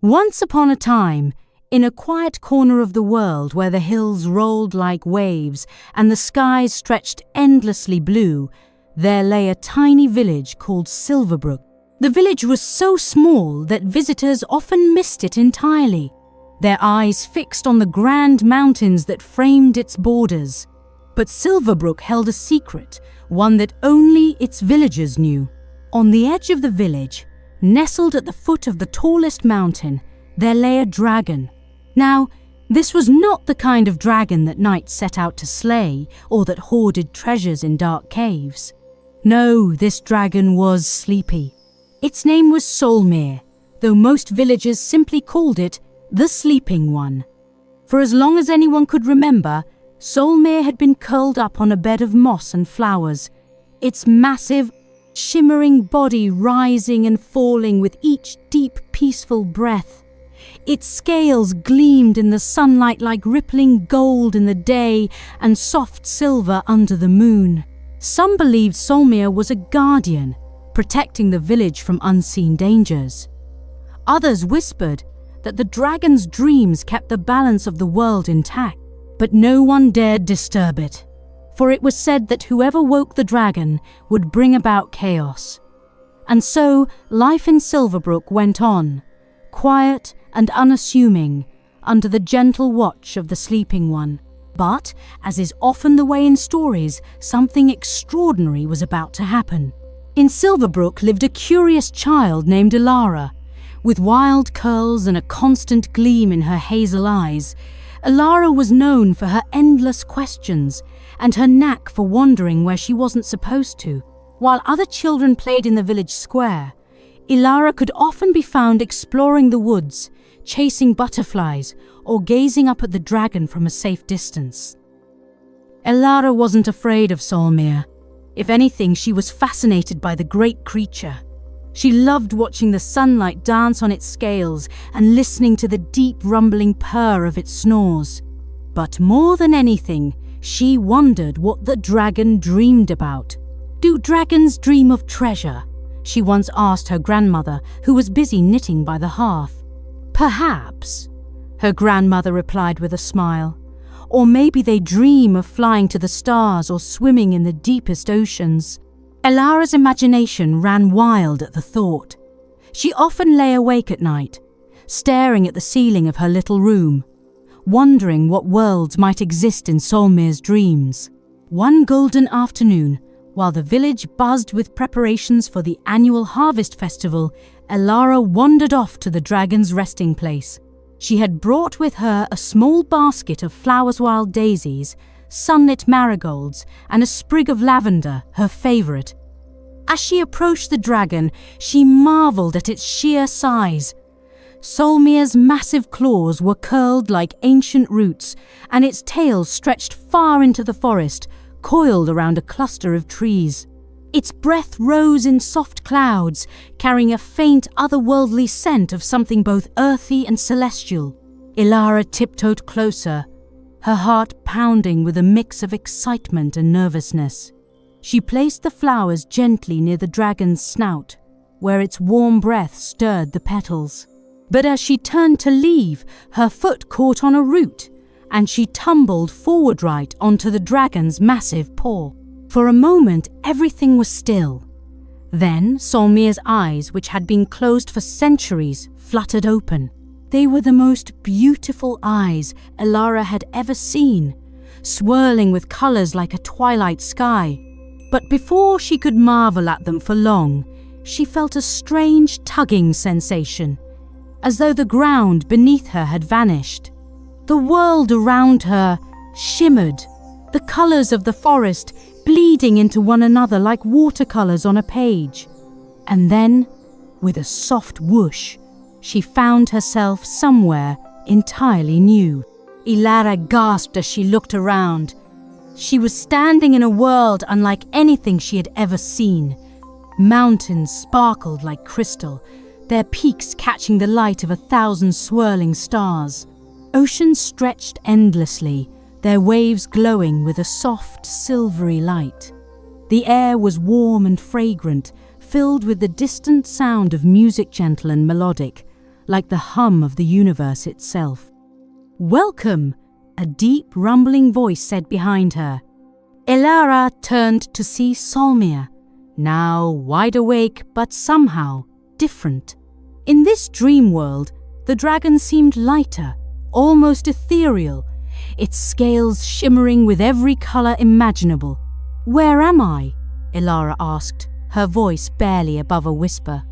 Once upon a time, in a quiet corner of the world where the hills rolled like waves and the skies stretched endlessly blue, there lay a tiny village called Silverbrook. The village was so small that visitors often missed it entirely, their eyes fixed on the grand mountains that framed its borders. But Silverbrook held a secret, one that only its villagers knew. On the edge of the village, nestled at the foot of the tallest mountain, there lay a dragon. Now, this was not the kind of dragon that knights set out to slay or that hoarded treasures in dark caves. No, this dragon was sleepy. Its name was Solmere, though most villagers simply called it the Sleeping One. For as long as anyone could remember, Solmere had been curled up on a bed of moss and flowers, its massive, shimmering body rising and falling with each deep, peaceful breath. Its scales gleamed in the sunlight like rippling gold in the day and soft silver under the moon. Some believed Solmere was a guardian, protecting the village from unseen dangers. Others whispered that the dragon's dreams kept the balance of the world intact, but no one dared disturb it, for it was said that whoever woke the dragon would bring about chaos. And so life in Silverbrook went on, quiet and unassuming, under the gentle watch of the Sleeping One. But, as is often the way in stories, something extraordinary was about to happen. In Silverbrook lived a curious child named Elara. With wild curls and a constant gleam in her hazel eyes, Elara was known for her endless questions and her knack for wandering where she wasn't supposed to. While other children played in the village square, Elara could often be found exploring the woods, chasing butterflies, or gazing up at the dragon from a safe distance. Elara wasn't afraid of Solmere. If anything, she was fascinated by the great creature. She loved watching the sunlight dance on its scales and listening to the deep rumbling purr of its snores. But more than anything, she wondered what the dragon dreamed about. "Do dragons dream of treasure?" she once asked her grandmother, who was busy knitting by the hearth. "Perhaps," her grandmother replied with a smile. "Or maybe they dream of flying to the stars or swimming in the deepest oceans." Elara's imagination ran wild at the thought. She often lay awake at night, staring at the ceiling of her little room, wondering what worlds might exist in Solmere's dreams. One golden afternoon, while the village buzzed with preparations for the annual harvest festival, Elara wandered off to the dragon's resting place. She had brought with her a small basket of flowers, wild daisies, sunlit marigolds, and a sprig of lavender, her favourite. As she approached the dragon, she marvelled at its sheer size. Solmere's massive claws were curled like ancient roots, and its tail stretched far into the forest, coiled around a cluster of trees. Its breath rose in soft clouds, carrying a faint, otherworldly scent of something both earthy and celestial. Elara tiptoed closer, her heart pounding with a mix of excitement and nervousness. She placed the flowers gently near the dragon's snout, where its warm breath stirred the petals. But as she turned to leave, her foot caught on a root, and she tumbled forward right onto the dragon's massive paw. For a moment, everything was still. Then Solmere's eyes, which had been closed for centuries, fluttered open. They were the most beautiful eyes Elara had ever seen, swirling with colours like a twilight sky. But before she could marvel at them for long, she felt a strange tugging sensation, as though the ground beneath her had vanished. The world around her shimmered, the colours of the forest bleeding into one another like watercolours on a page. And then, with a soft whoosh, she found herself somewhere entirely new. Elara gasped as she looked around. She was standing in a world unlike anything she had ever seen. Mountains sparkled like crystal, their peaks catching the light of 1,000 swirling stars. Oceans stretched endlessly, their waves glowing with a soft, silvery light. The air was warm and fragrant, filled with the distant sound of music, gentle and melodic, like the hum of the universe itself. "Welcome," a deep, rumbling voice said behind her. Elara turned to see Solmia, now wide awake but somehow different. In this dream world, the dragon seemed lighter, almost ethereal, its scales shimmering with every color imaginable. "Where am I?" Elara asked, her voice barely above a whisper.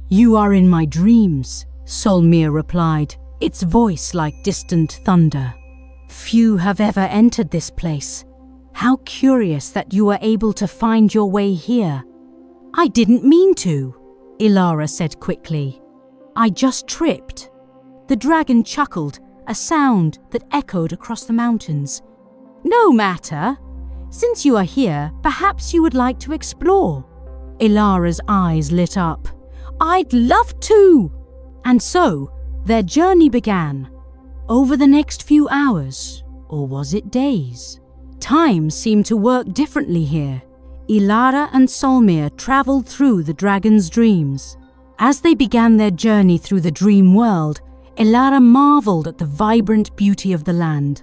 "You are in my dreams," Solmia replied, its voice like distant thunder. "Few have ever entered this place. How curious that you were able to find your way here." "I didn't mean to," Elara said quickly. "I just tripped." The dragon chuckled, a sound that echoed across the mountains. "No matter. Since you are here, perhaps you would like to explore." Elara's eyes lit up. "I'd love to!" And so, their journey began. Over the next few hours, or was it days? Time seemed to work differently here. Elara and Solmia travelled through the dragon's dreams. As they began their journey through the dream world, Elara marvelled at the vibrant beauty of the land.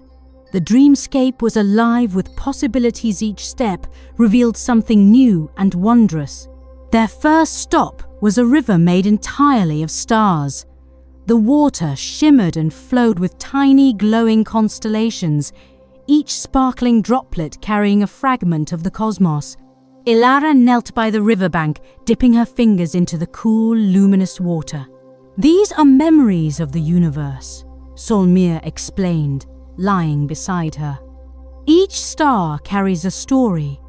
The dreamscape was alive with possibilities. Each step revealed something new and wondrous. Their first stop was a river made entirely of stars. The water shimmered and flowed with tiny glowing constellations, each sparkling droplet carrying a fragment of the cosmos. Elara knelt by the riverbank, dipping her fingers into the cool, luminous water. "These are memories of the universe," Solmia explained, lying beside her. "Each star carries a story,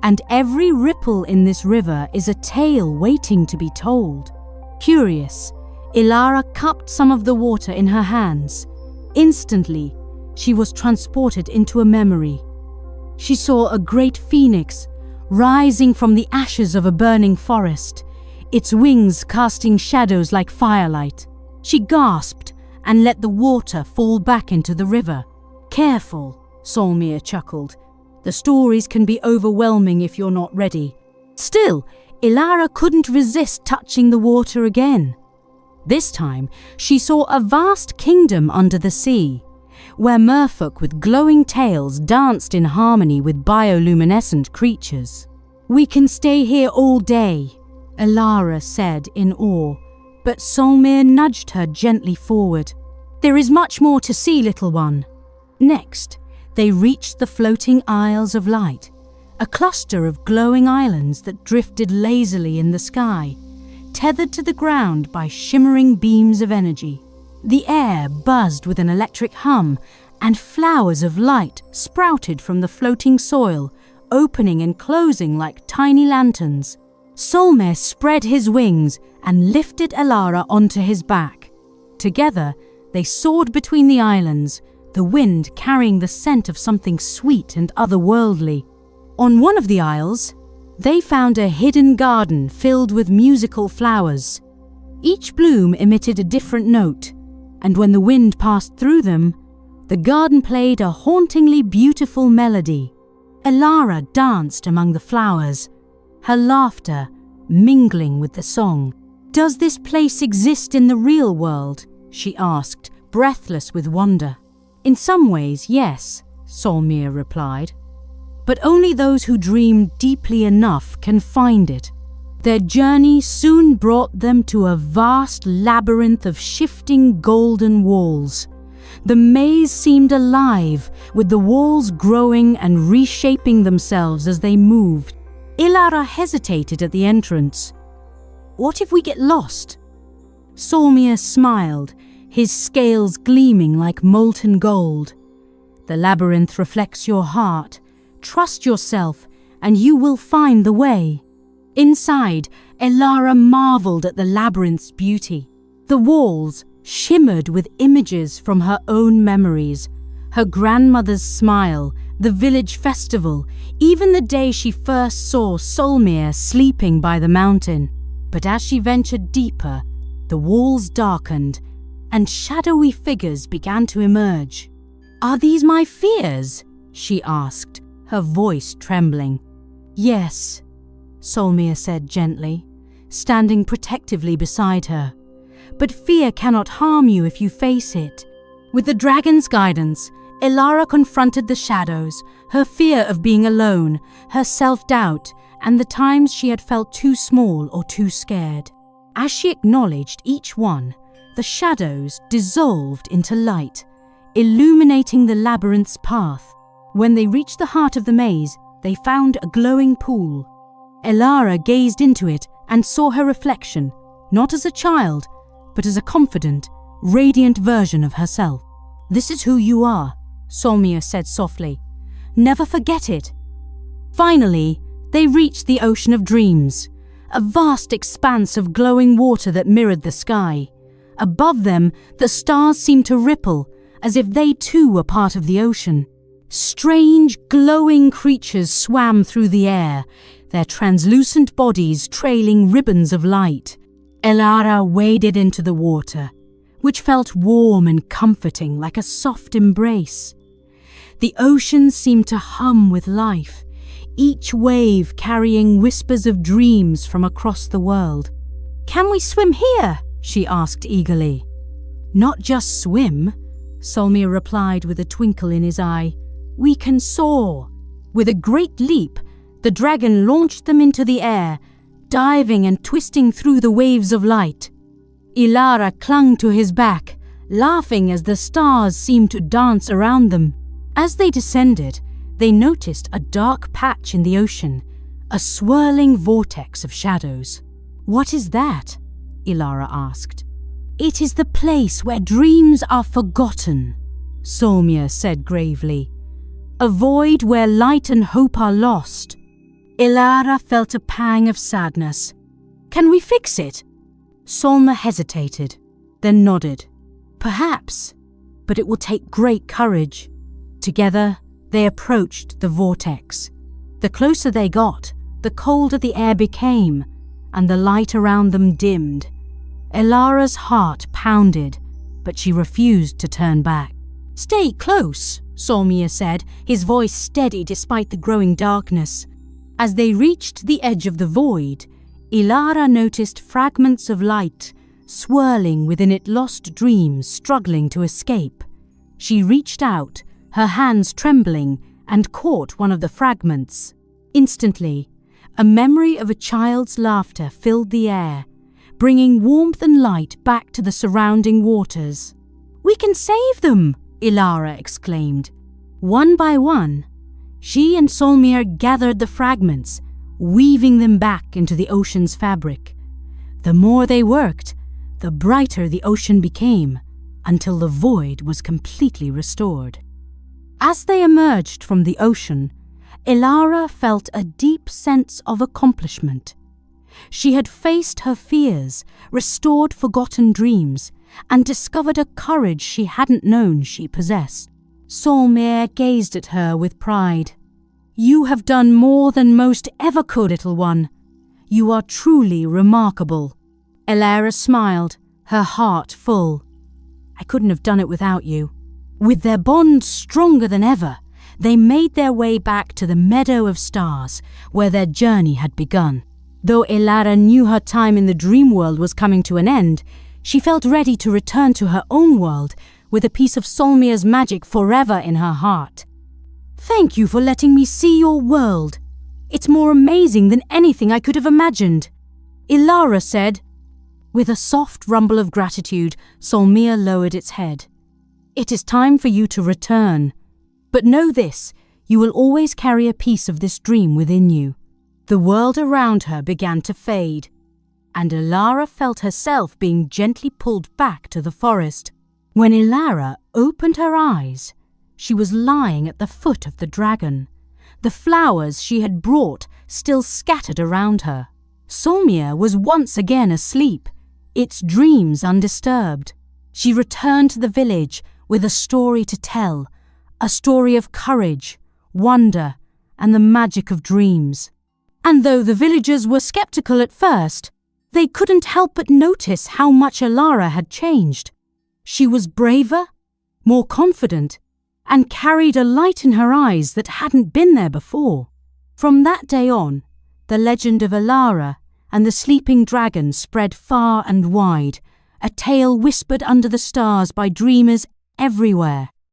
and every ripple in this river is a tale waiting to be told." Curious, Elara cupped some of the water in her hands. Instantly, she was transported into a memory. She saw a great phoenix rising from the ashes of a burning forest, its wings casting shadows like firelight. She gasped and let the water fall back into the river. "Careful," Solmia chuckled. "The stories can be overwhelming if you're not ready." Still, Elara couldn't resist touching the water again. This time, she saw a vast kingdom under the sea, where merfolk with glowing tails danced in harmony with bioluminescent creatures. "We can stay here all day," Elara said in awe, but Solmia nudged her gently forward. "There is much more to see, little one." Next, they reached the floating Isles of Light, a cluster of glowing islands that drifted lazily in the sky, tethered to the ground by shimmering beams of energy. The air buzzed with an electric hum, and flowers of light sprouted from the floating soil, opening and closing like tiny lanterns. Solmia spread his wings and lifted Elara onto his back. Together, they soared between the islands, the wind carrying the scent of something sweet and otherworldly. On one of the isles, they found a hidden garden filled with musical flowers. Each bloom emitted a different note, and when the wind passed through them, the garden played a hauntingly beautiful melody. Elara danced among the flowers, her laughter mingling with the song. "Does this place exist in the real world?" she asked, breathless with wonder. "In some ways, yes," Solmia replied. "But only those who dream deeply enough can find it." Their journey soon brought them to a vast labyrinth of shifting golden walls. The maze seemed alive, with the walls growing and reshaping themselves as they moved. Elara hesitated at the entrance. "What if we get lost?" Solmia smiled, his scales gleaming like molten gold. "The labyrinth reflects your heart. Trust yourself, and you will find the way." Inside, Elara marvelled at the labyrinth's beauty. The walls shimmered with images from her own memories, her grandmother's smile, the village festival, even the day she first saw Solmia sleeping by the mountain. But as she ventured deeper, the walls darkened, and shadowy figures began to emerge. "Are these my fears?" she asked, her voice trembling. "Yes," Solmia said gently, standing protectively beside her. but fear cannot harm you if you face it. With the dragon's guidance, Elara confronted the shadows, her fear of being alone, her self-doubt, and the times she had felt too small or too scared. As she acknowledged each one, the shadows dissolved into light, illuminating the labyrinth's path. When they reached the heart of the maze, they found a glowing pool. Elara gazed into it and saw her reflection, not as a child, but as a confident, radiant version of herself. "This is who you are," Solmia said softly. "Never forget it." Finally, they reached the ocean of dreams, a vast expanse of glowing water that mirrored the sky. Above them, the stars seemed to ripple, as if they too were part of the ocean. Strange, glowing creatures swam through the air, their translucent bodies trailing ribbons of light. Elara waded into the water, which felt warm and comforting like a soft embrace. The ocean seemed to hum with life, each wave carrying whispers of dreams from across the world. "Can we swim here?" she asked eagerly. "Not just swim," Solmia replied with a twinkle in his eye. "We can soar." With a great leap, the dragon launched them into the air, diving and twisting through the waves of light. Elara clung to his back, laughing as the stars seemed to dance around them. As they descended, they noticed a dark patch in the ocean, a swirling vortex of shadows. "What is that?" Elara asked. "It is the place where dreams are forgotten," Solmia said gravely. "A void where light and hope are lost." Elara felt a pang of sadness. "Can we fix it?" Solmia hesitated, then nodded. "Perhaps, but it will take great courage." Together, they approached the vortex. The closer they got, the colder the air became, and the light around them dimmed. Elara's heart pounded, but she refused to turn back. "Stay close," Solmia said, his voice steady despite the growing darkness. As they reached the edge of the void, Elara noticed fragments of light swirling within it, lost dreams struggling to escape. She reached out, her hands trembling, and caught one of the fragments. Instantly, a memory of a child's laughter filled the air, bringing warmth and light back to the surrounding waters. "We can save them!" Elara exclaimed. One by one, she and Solmia gathered the fragments, weaving them back into the ocean's fabric. The more they worked, the brighter the ocean became, until the void was completely restored. As they emerged from the ocean, Elara felt a deep sense of accomplishment. She had faced her fears, restored forgotten dreams, and discovered a courage she hadn't known she possessed. Solmia gazed at her with pride. "You have done more than most ever could, little one. You are truly remarkable." Elara smiled, her heart full. "I couldn't have done it without you." With their bond stronger than ever, they made their way back to the Meadow of Stars, where their journey had begun. Though Elara knew her time in the dream world was coming to an end, she felt ready to return to her own world with a piece of Solmia's magic forever in her heart. "Thank you for letting me see your world. It's more amazing than anything I could have imagined," Elara said. With a soft rumble of gratitude, Solmia lowered its head. "It is time for you to return. But know this, you will always carry a piece of this dream within you." The world around her began to fade, and Elara felt herself being gently pulled back to the forest. When Elara opened her eyes, she was lying at the foot of the dragon, the flowers she had brought still scattered around her. Solmia was once again asleep, its dreams undisturbed. She returned to the village with a story to tell, a story of courage, wonder, and the magic of dreams. And though the villagers were skeptical at first, they couldn't help but notice how much Elara had changed. She was braver, more confident, and carried a light in her eyes that hadn't been there before. From that day on, the legend of Elara and the sleeping dragon spread far and wide, a tale whispered under the stars by dreamers everywhere.